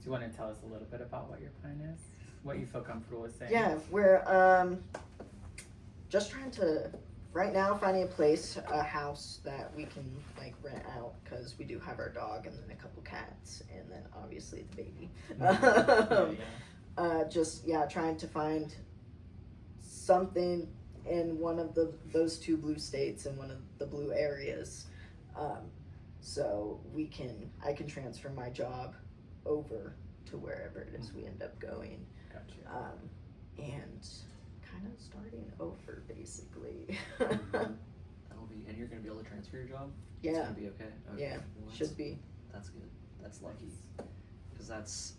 Do you want to tell us a little bit about what your plan is? What you feel comfortable with saying? Yeah, we're just trying to, right now, finding a house that we can like rent out, because we do have our dog and then a couple cats and then obviously the baby. Trying to find something in one of those two blue states and one of the blue areas, so I can transfer my job over to wherever it is we end up going. Gotcha. And kind of starting over, basically. That'll be, and you're gonna be able to transfer your job? Yeah. It's gonna be okay? Yeah, well, should be. That's good. That's lucky. Because that's...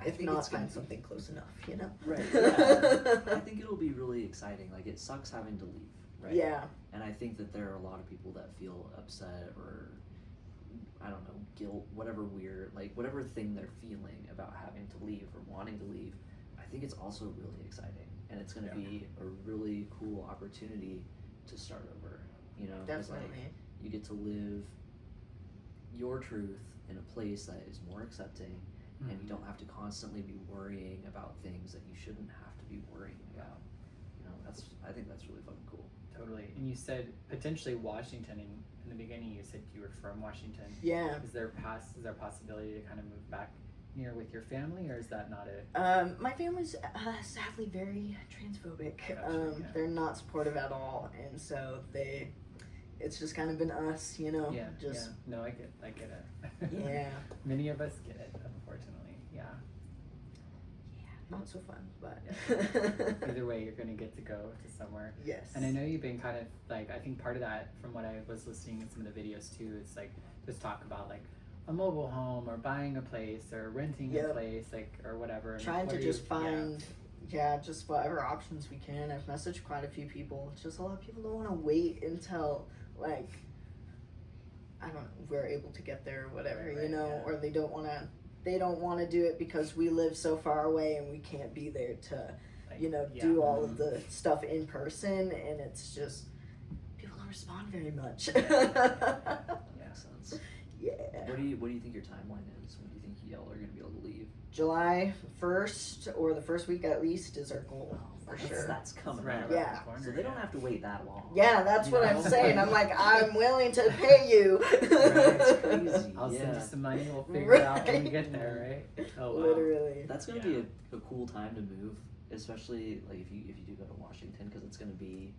If not, find something close enough, you know? Right, yeah. I think it'll be really exciting. Like, it sucks having to leave, right? Yeah. And I think that there are a lot of people that feel upset or, I don't know, guilt, whatever weird, like, whatever thing they're feeling about having to leave or wanting to leave. I think it's also really exciting. And it's going to be a really cool opportunity to start over, you know? Because, like, you get to live your truth in a place that is more accepting, and you don't have to constantly be worrying about things that you shouldn't have to be worrying about. You know, I think that's really fucking cool. Totally. And you said potentially Washington. In the beginning, you said you were from Washington. Yeah. Is there a possibility to kind of move back near with your family, or is that not it? My family's sadly very transphobic. Gotcha, They're not supportive at all, and so it's just kind of been us, you know. No, I get it. Yeah. Many of us get it, unfortunately. Yeah. Not so fun, but either way, you're gonna get to go to somewhere. Yes. And I know you've been kind of like, I think part of that, from what I was listening in some of the videos too, it's like just talk about like a mobile home or buying a place or renting a place, like, or whatever. And trying to just find just whatever options we can. I've messaged quite a few people. It's just a lot of people don't want to wait until like, I don't know, we're able to get there or whatever, you know, or they don't want to do it because we live so far away and we can't be there to, like, you know, do all of the stuff in person, and it's just, people don't respond very much. Makes sense. Yeah. What do you think your timeline is? When do you think y'all are going to be able to leave? July 1st, or the first week at least, is our goal. For sure. That's coming right up. Yeah. So they don't have to wait that long. Yeah, that's what I'm saying. I'm like, I'm willing to pay you. That's crazy. I'll send you some money. We'll figure it out when we get there, right? Oh, wow. Literally. That's going to be a cool time to move, especially like if you do go to Washington, because it's going to be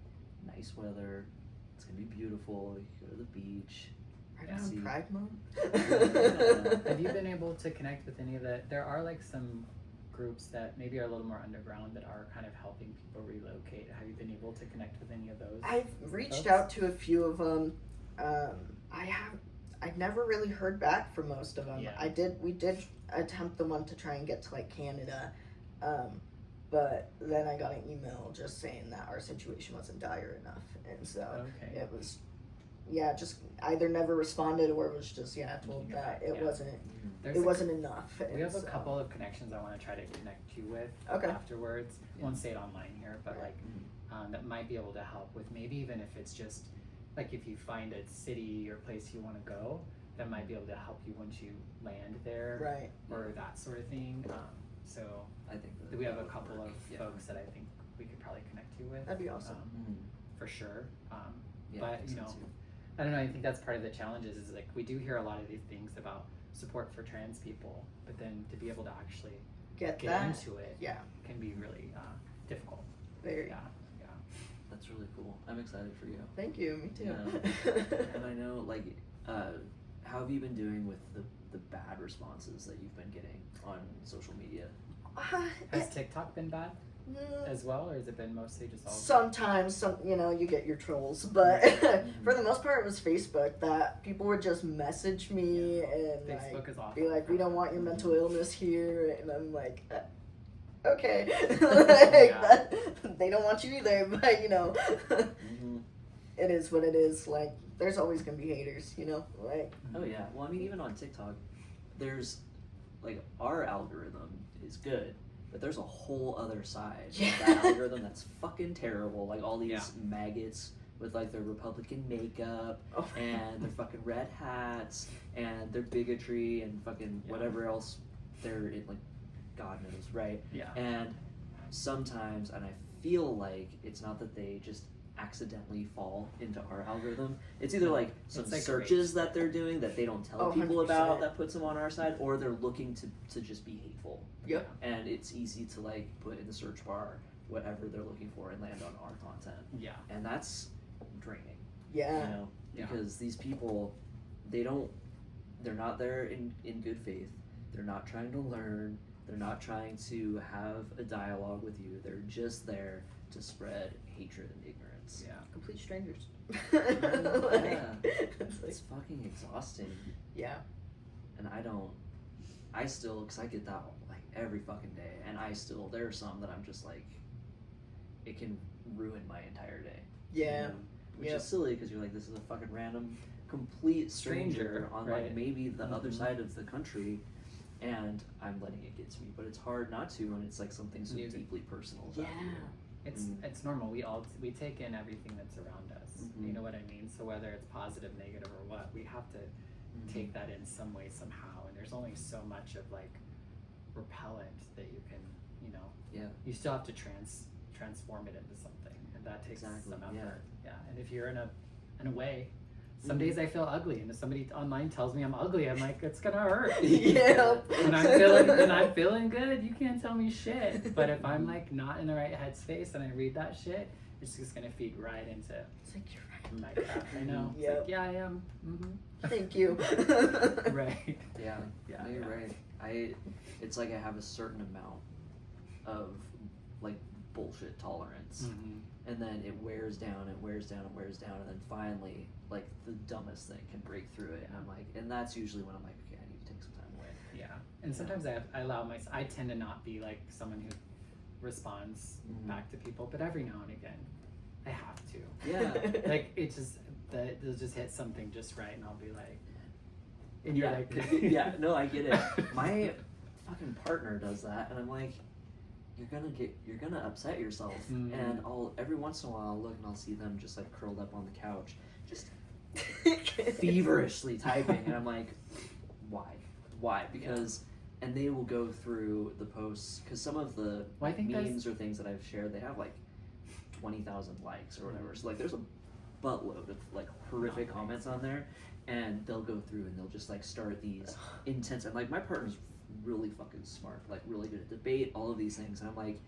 nice weather. It's going to be beautiful. You can go to the beach. Right now in Pride Month. Have you been able to connect with any of the? There are like some groups that maybe are a little more underground that are kind of helping people relocate. Have you been able to connect with any of those? I've reached out to a few of them. I've never really heard back from most of them. We did attempt the one to try and get to like Canada, but then I got an email just saying that our situation wasn't dire enough, and so it was just either never responded or it was just told that it wasn't enough. We have a couple of connections I want to try to connect you with afterwards. Won't say it online here, but that might be able to help with maybe even if it's just like if you find a city or place you want to go, that might be able to help you once you land there, or that sort of thing. So I think we have a couple of folks that I think we could probably connect you with. That'd be awesome. For sure. But you know, I don't know, I think that's part of the challenges is like we do hear a lot of these things about support for trans people, but then to be able to actually get into it can be really difficult. Very. Yeah. That's really cool. I'm excited for you. Thank you, me too. Yeah. And I know, like, how have you been doing with the bad responses that you've been getting on social media? Has TikTok been bad as well, or has it been mostly just all? Sometimes, you get your trolls, but for the most part, it was Facebook that people would just message me and Facebook is awful. Be like, "We don't want your mental illness here," and I'm like, "Okay," they don't want you either, but it is what it is. Like, there's always gonna be haters, like. Oh yeah. Well, I mean, even on TikTok, there's like our algorithm is good. But there's a whole other side of that algorithm that's fucking terrible. Like all these maggots with like their Republican makeup and their fucking red hats and their bigotry and fucking whatever else they're in, like, God knows, right? Yeah. And sometimes, and I feel like it's not that they just accidentally fall into our algorithm. It's either like some It's like searches that they're doing that they don't tell people 100%. about that puts them on our side, or they're looking to just be hateful. Yep. And it's easy to like put in the search bar whatever they're looking for and land on our content. Yeah. And that's draining. Yeah. You know? Yeah. Because these people, they're not there in good faith. They're not trying to learn. They're not trying to have a dialogue with you. They're just there to spread hatred and ignorance. Yeah. Complete strangers. Yeah. It's like, It's fucking exhausting. yeah. And I still, because I get that like every fucking day, and there are some that I'm just like, it can ruin my entire day. Yeah. You know? Which Yep. is silly, because you're like, this is a fucking random, complete stranger on right. like maybe the other Mhm. side of the country, and I'm letting it get to me. But it's hard not to when it's like something so Music. deeply personal. Yeah. It's normal. We take in everything that's around us. Mhm. You know what I mean? So whether it's positive, negative, or what, we have to take that in some way somehow. And there's only so much of like repellent that you can, you know. Yeah. You still have to transform it into something, and that takes Exactly, some yeah. effort. Yeah. And if you're in a way, some days I feel ugly, and if somebody online tells me I'm ugly, I'm like, it's gonna hurt. Yeah. When I'm feeling good, you can't tell me shit. But if I'm like not in the right headspace and I read that shit, it's just gonna feed right into It's like, you're right. my crap. I know. It's Yep. like, yeah, I am. Mm-hmm. Thank you. Right. Yeah. Yeah, No, you're yeah. right. It's like I have a certain amount of like bullshit tolerance. Mm-hmm. And then it wears down and wears down and wears down, and then finally, like, the dumbest thing can break through it, and I'm like, and that's usually when I'm like, okay, I need to take some time away. Yeah. And sometimes I allow myself. I tend to not be like someone who responds back to people, but every now and again, I have to. Yeah. Like it just they'll just hit something just right, and I'll be like, and you're Yeah. like, Yeah, no, I get it. My fucking partner does that, and I'm like, you're gonna upset yourself. Mhm. And every once in a while I'll look and I'll see them just like curled up on the couch, just feverishly typing, and I'm like, why? Because and they will go through the posts, because some of the Well, I think memes or things that I've shared, they have like 20,000 likes or whatever, so like there's a buttload of like horrific comments on there, and they'll go through and they'll just like start these intense, and like my partner's really fucking smart, like really good at debate, all of these things, and I'm like,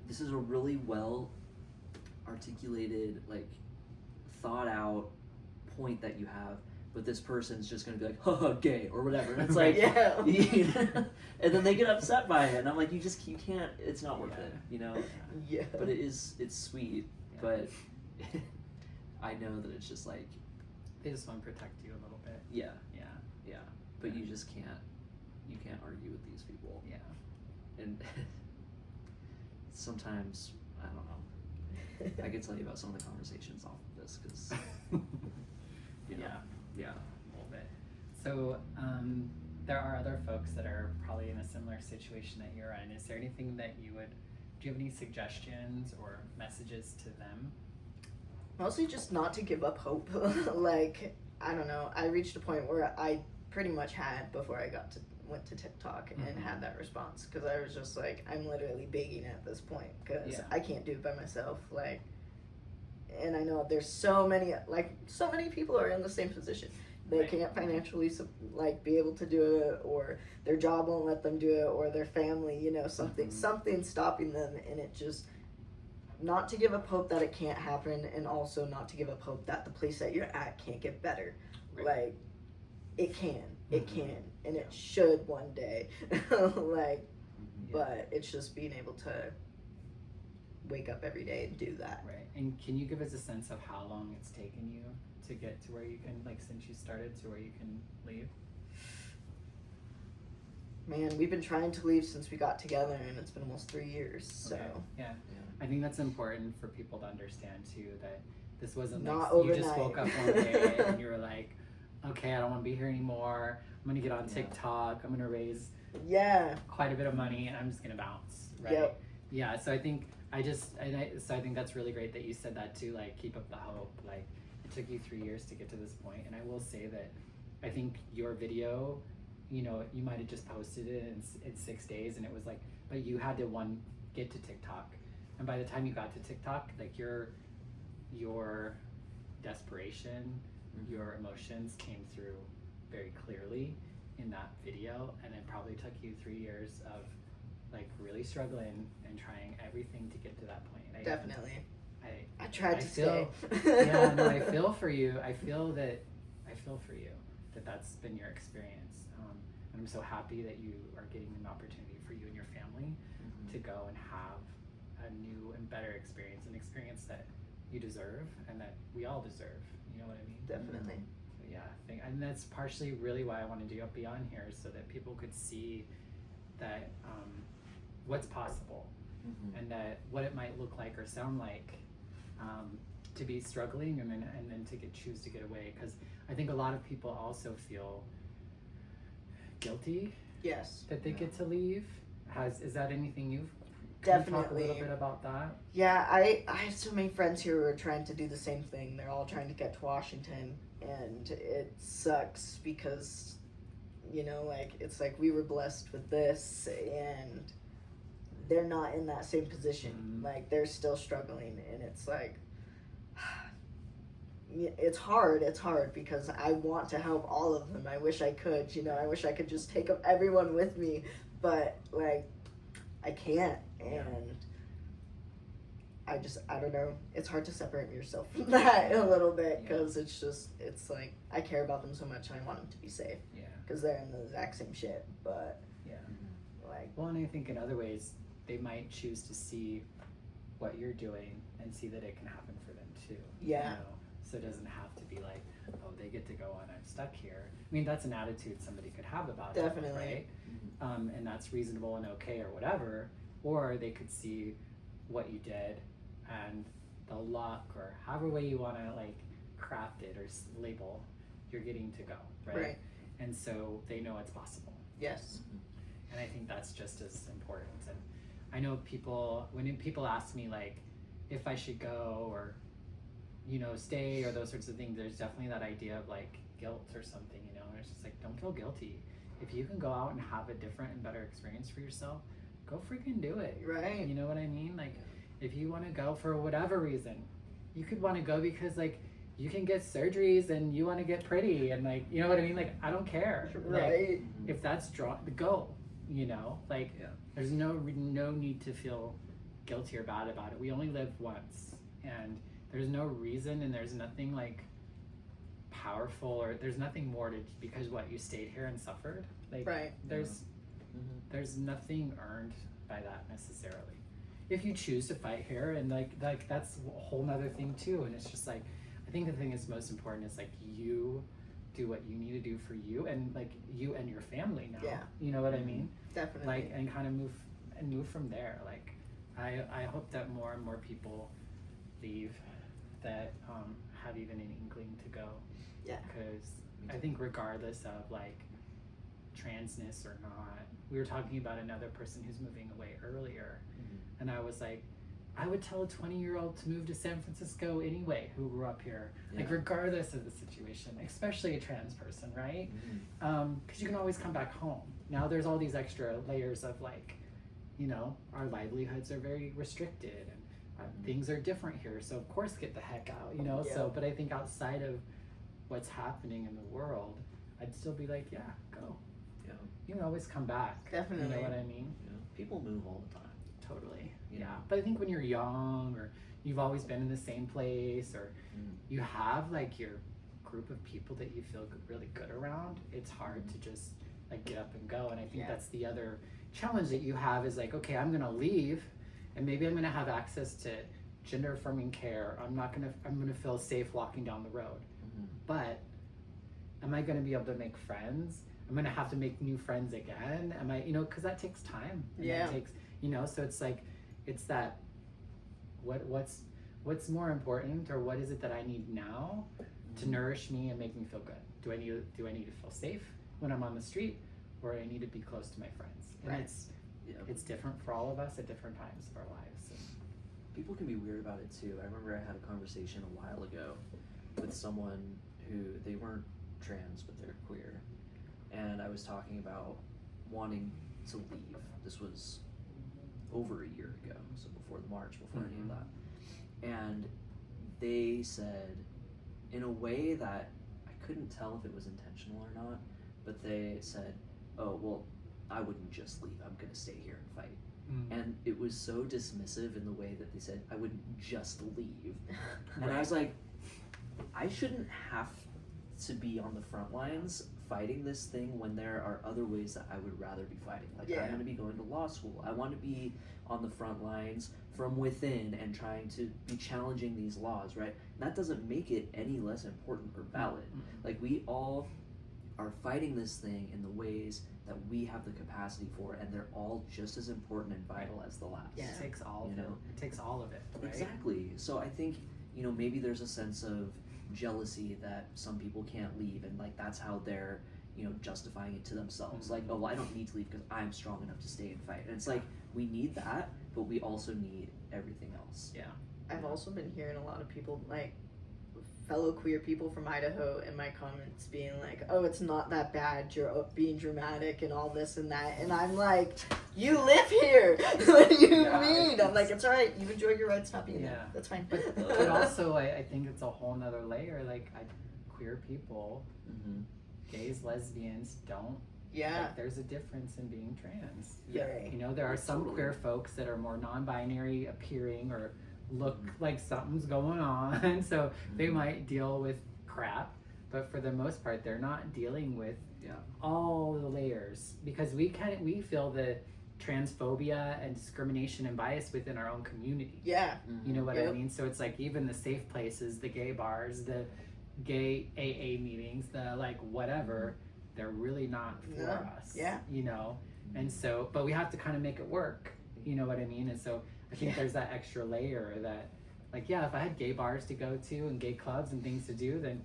this is a really well articulated, like thought out point that you have, but this person's just gonna be like, haha, gay or whatever, and it's like, Yeah. and then they get upset by it, and I'm like, you can't, it's not worth Yeah. it, you know. Yeah. But it's sweet, Yeah. but I know that it's just like, they just want to protect you a little bit. yeah, Yeah. but you just can't argue with these people, Yeah. and sometimes, I don't know, I could tell you about some of the conversations off of this, because you know. Yeah, a little bit. So, there are other folks that are probably in a similar situation that you're in. Is there anything that do you have any suggestions or messages to them? Mostly just not to give up hope. Like, I don't know, I reached a point where I pretty much had, before I went to TikTok and had that response, because I was just like, I'm literally begging at this point, because I can't do it by myself, like, and I know there's so many people are in the same position. They can't financially be able to do it, or their job won't let them do it, or their family, you know, something stopping them, and it just, not to give up hope that it can't happen, and also not to give up hope that the place that you're at can't get better. Right. Like, it can, and it should one day. Like, but it's just being able to wake up every day and do that. Right. And can you give us a sense of how long it's taken you to get to where you can, like, since you started to where you can leave? Man, we've been trying to leave since we got together, and it's been almost 3 years. So Okay. Yeah. I think that's important for people to understand too, that this wasn't Not like you just overnight. woke up one day and you were like, okay, I don't want to be here anymore. I'm gonna get on Yeah. TikTok. I'm gonna raise yeah, quite a bit of money, and I'm just gonna bounce. Right. Yep. Yeah. So I think I think that's really great that you said that too. Like, keep up the hope. Like, it took you 3 years to get to this point, and I will say that I think your video you know, you might have just posted it in 6 days, and it was like, but you had to get to TikTok, and by the time you got to TikTok, like your desperation, your emotions came through very clearly in that video, and it probably took you 3 years of like really struggling and trying everything to get to that point. Definitely. I I tried to feel, stay. yeah, no, I feel for you. I feel for you that that's been your experience. And I'm so happy that you are getting an opportunity for you and your family to go and have a new and better experience, an experience that you deserve and that we all deserve. You know what I mean? Definitely. So yeah, and that's partially really why I wanted to be on here, so that people could see that what's possible and that what it might look like or sound like to be struggling and then to choose to get away, because I think a lot of people also feel guilty. Yes. That they get to leave. Is that anything you've Definitely. Talk a little bit about that? Yeah, I have so many friends who are trying to do the same thing. They're all trying to get to Washington, and it sucks because, you know, like, it's like we were blessed with this, and they're not in that same position. Like, they're still struggling, and it's like, it's hard because I want to help all of them. I wish I could, you know, I wish I could just take everyone with me, but like, I can't, and I don't know, it's hard to separate yourself from that a little bit, because it's like, I care about them so much and I want them to be safe, because they're in the exact same shit, but like, well, and I think in other ways they might choose to see what you're doing and see that it can happen for them too. You know? So it doesn't have to be like, oh, they get to go and I'm stuck here. I mean, that's an attitude somebody could have about it, right? And that's reasonable and okay or whatever. Or they could see what you did and the luck, or however way you want to like craft it or label, you're getting to go, right? And so they know it's possible. Yes. And I think that's just as important. And I know when people ask me like if I should go or, you know, stay or those sorts of things, there's definitely that idea of like guilt or something, you know, and it's just like, don't feel guilty. If you can go out and have a different and better experience for yourself, go freaking do it. Right. You know what I mean? Like, if you want to go for whatever reason, you could want to go because like you can get surgeries and you want to get pretty and like, you know what I mean? Like, I don't care. Right. Like, if that's go, you know, like there's no need to feel guilty or bad about it. We only live once, and there's no reason, and there's nothing like powerful, or there's nothing more to because what you stayed here and suffered. Like, there's nothing earned by that necessarily. If you choose to fight here, and like that's a whole nother thing too. And it's just like, I think the thing that's most important is like you do what you need to do for you, and like you and your family now. Yeah. You know what I mean? Definitely. Like, and kind of move from there. Like, I hope that more and more people leave that have even an inkling to go. Yeah. Because I think regardless of like transness or not, we were talking about another person who's moving away earlier, and I was like, I would tell a 20-year-old to move to San Francisco anyway who grew up here, like regardless of the situation, especially a trans person, right? Because you can always come back home. Now there's all these extra layers of like, you know, our livelihoods are very restricted, and things are different here, so of course get the heck out, you know. So but I think outside of what's happening in the world, I'd still be like, go. You can always come back. Definitely. You know what I mean? People move all the time. Totally. You know? But I think when you're young, or you've always been in the same place, or you have like your group of people that you feel really good around, it's hard to just like get up and go. And I think that's the other challenge that you have is like, okay, I'm gonna leave, and maybe I'm gonna have access to gender affirming care. I'm gonna feel safe walking down the road. But am I gonna be able to make friends? I'm gonna have to make new friends again. Am I, you know, because that takes time. And that takes, you know, so it's like, it's that, what's more important, or what is it that I need now to nourish me and make me feel good? Do I need to feel safe when I'm on the street, or I need to be close to my friends? And it's different for all of us at different times of our lives. And people can be weird about it too. I remember I had a conversation a while ago with someone who, they weren't trans, but they're queer. and I was talking about wanting to leave. This was over a year ago, so before the march, before any of that. And they said, in a way that I couldn't tell if it was intentional or not, but they said, oh, well, I wouldn't just leave, I'm gonna stay here and fight. And it was so dismissive in the way that they said, I wouldn't just leave. And I was like, I shouldn't have to be on the front lines fighting this thing when there are other ways that I would rather be fighting. Like, I'm going to be going to law school. I want to be on the front lines from within and trying to be challenging these laws, right? And that doesn't make it any less important or valid. Like, we all are fighting this thing in the ways that we have the capacity for, and they're all just as important and vital as the last. Yeah, it takes all of it. It takes all of it, right? Exactly. So I think, maybe there's a sense of jealousy that some people can't leave, and like that's how they're justifying it to themselves. Like, oh, well, I don't need to leave because I'm strong enough to stay and fight. And it's like, we need that, but we also need everything else. Yeah. I've also been hearing a lot of people, like fellow queer people from Idaho, in my comments being like, oh, it's not that bad, you're being dramatic and all this and that. And I'm like, you live here. What do you mean? I'm like, it's all right, you enjoy your rights not being there. That's fine. But also, I think it's a whole nother layer. Like, queer people, gays, lesbians don't. Like, there's a difference in being trans. There are some queer folks that are more non-binary appearing or look like something's going on, so they might deal with crap, but for the most part they're not dealing with all the layers, because we feel the transphobia and discrimination and bias within our own community. You know what I mean? So it's like, even the safe places, the gay bars, the gay AA meetings, the like whatever, they're really not for us. And so, but we have to kind of make it work, you know what I mean? And so I think there's that extra layer that, like, if I had gay bars to go to and gay clubs and things to do, then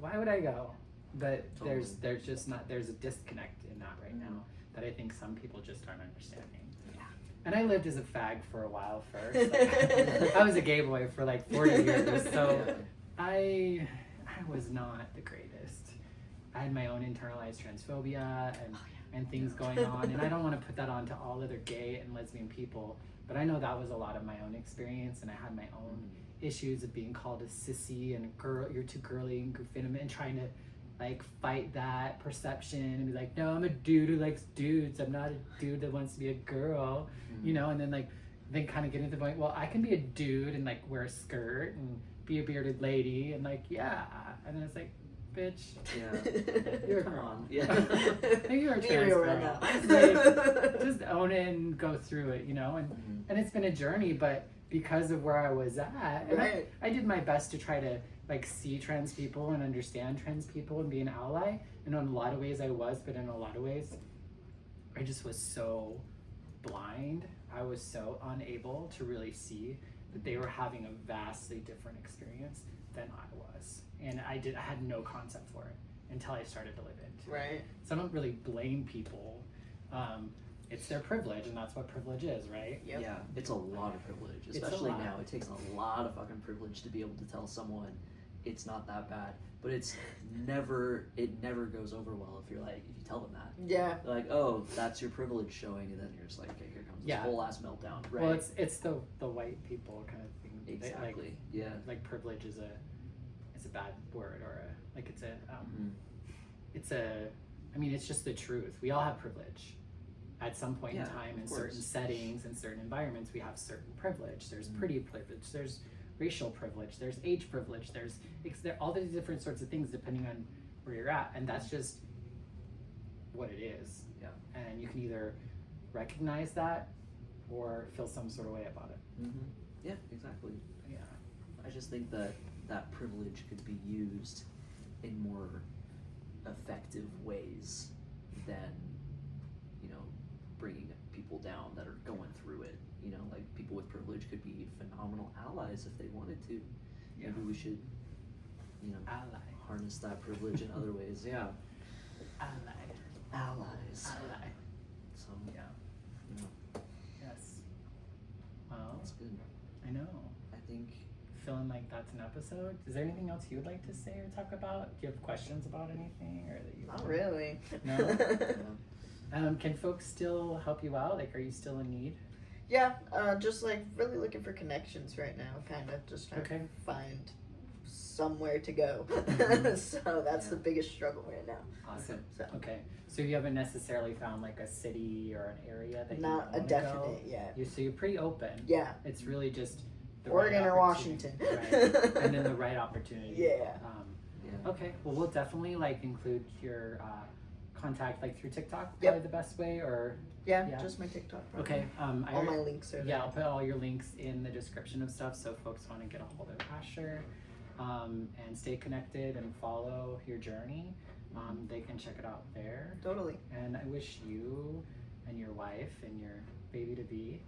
why would I go? But there's a disconnect in that right now that I think some people just aren't understanding. And I lived as a fag for a while first. Like, I was a gay boy for like 40 years, so I was not the greatest. I had my own internalized transphobia and things going on, and I don't want to put that on to all other gay and lesbian people. But I know that was a lot of my own experience, and I had my own issues of being called a sissy and a girl, you're too girly and goofy, and trying to like fight that perception and be like, no, I'm a dude who likes dudes. I'm not a dude that wants to be a girl, and then kind of getting to the point, well, I can be a dude and like wear a skirt and be a bearded lady and like, and then it's like, bitch, you're a girl. You're a trans girl right now. Like, just own it and go through it, and it's been a journey, but because of where I was at, and I did my best to try to like see trans people and understand trans people and be an ally, and in a lot of ways I was, but in a lot of ways I just was so blind. I was so unable to really see that they were having a vastly different experience than I was. And I had no concept for it until I started to live into it. So I don't really blame people. It's their privilege, and that's what privilege is, right? Yeah, it's a lot of privilege, especially now. It takes a lot of fucking privilege to be able to tell someone it's not that bad. But it never goes over well if you tell them that. They're like, oh, that's your privilege showing, and then you're just like, okay, here comes this whole ass meltdown. Right? Well, it's the white people kind of thing. Exactly. Like privilege is a bad word, or it's just the truth. We all have privilege at some point in time, in certain settings and certain environments. We have certain privilege. There's pretty privilege, there's racial privilege, there's age privilege, there's all these different sorts of things depending on where you're at, and that's just what it is. And you can either recognize that or feel some sort of way about it. Yeah, exactly. I just think that privilege could be used in more effective ways than, bringing people down that are going through it. Like, people with privilege could be phenomenal allies if they wanted to. Maybe we should, harness that privilege in other ways. Allies. So, Yes. Well, that's good. I know. I think feeling like that's an episode. Is there anything else you would like to say or talk about? Do you have questions about anything, or that you? Not really. No. Can folks still help you out? Like, are you still in need? Yeah, just like really looking for connections right now. Kind of just trying to find somewhere to go. So that's the biggest struggle right now. Awesome. So. Okay. So you haven't necessarily found like a city or an area that not you a definite yet. So you're pretty open. Yeah. It's really just the Oregon right or Washington. Right. And then the right opportunity. Yeah. Okay. Well, we'll definitely like include your contact like through TikTok. Probably the best way, or yeah, just my TikTok. Probably. Okay. All my links are there. Yeah, I'll put all your links in the description of stuff, so if folks want to get a hold of Asher and stay connected and follow your journey. They can check it out there. Totally. And I wish you and your wife and your baby to be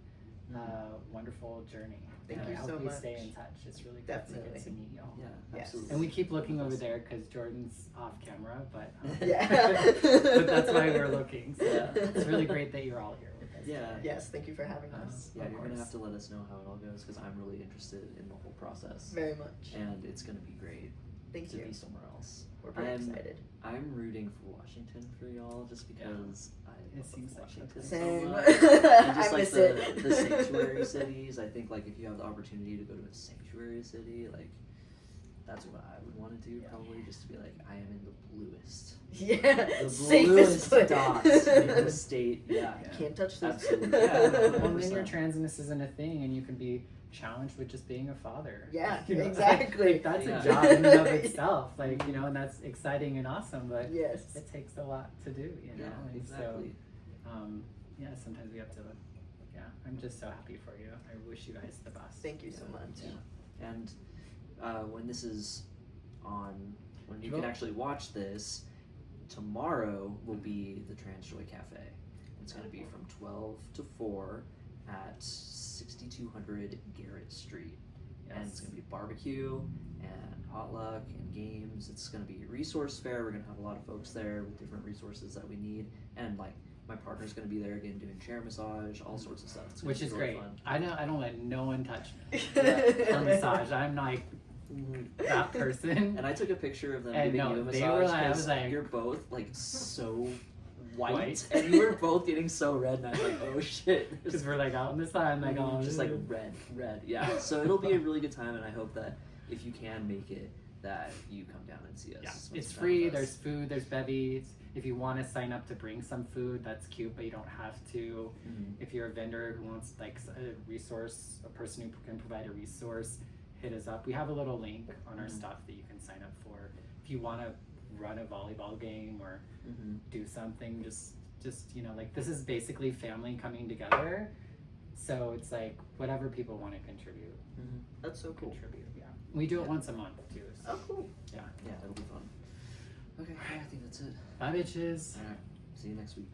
a wonderful journey. Thank you I hope so we much. stay in touch. It's really good to get to meet y'all. Yeah, absolutely. And we keep looking over there because Jordan's off camera, but but that's why we're looking. So it's really great that you're all here with us. Yeah. Yes, thank you for having us. Yeah, you're gonna have to let us know how it all goes because I'm really interested in the whole process. Very much. And it's gonna be great. Thank you. To be somewhere else. We're very excited. I'm rooting for Washington for y'all just because I love Washington Same. so much. And just I like miss the sanctuary cities, I think like if you have the opportunity to go to a sanctuary city, like that's what I would want to do probably, just to be like, I am in the bluest. Yeah. The Safest bluest docks in the state. Yeah. Can't touch this. Absolutely. Yeah. Well, then your transness isn't a thing, and you can be challenged with just being a father. Yeah, You know, exactly. Like, that's a job in and of itself. Like, you know, and that's exciting and awesome, but yes, it takes a lot to do, you know? Yeah, and exactly. so, yeah, sometimes we have to, I'm just so happy for you. I wish you guys the best. Thank you so much. Yeah. And when this is on, when you can actually watch this, tomorrow will be the Transjoy Cafe. It's going to be from 12 to 4 at 6200 Garrett Street. And it's going to be barbecue and potluck and games. It's going to be a resource fair. We're going to have a lot of folks there with different resources that we need. And like my partner's going to be there again doing chair massage, all sorts of stuff. Which is really great. Fun. I don't let no one touch me for massage. I'm like that person. And I took a picture of them and giving no, you a they massage. were like, I was like, you're both like so white, and you were both getting so red, and I was like, oh shit, because we're like out in the sun, like all just like red. Yeah. So it'll be a really good time, and I hope that if you can make it, that you come down and see us. Yeah, it's free. There's food. There's bevies. If you want to sign up to bring some food, that's cute, but you don't have to. Mm-hmm. If you're a vendor who wants like a resource, a person who can provide a resource, hit us up. We have a little link on our stuff that you can sign up for. If you want to run a volleyball game or do something, just you know, like this is basically family coming together. So it's like whatever people want to contribute. That's so cool. Contribute, yeah. We do it once a month too. So. Oh, cool. Yeah. Yeah, it'll be fun. Okay, I think that's it. Bye, bitches. All right. See you next week.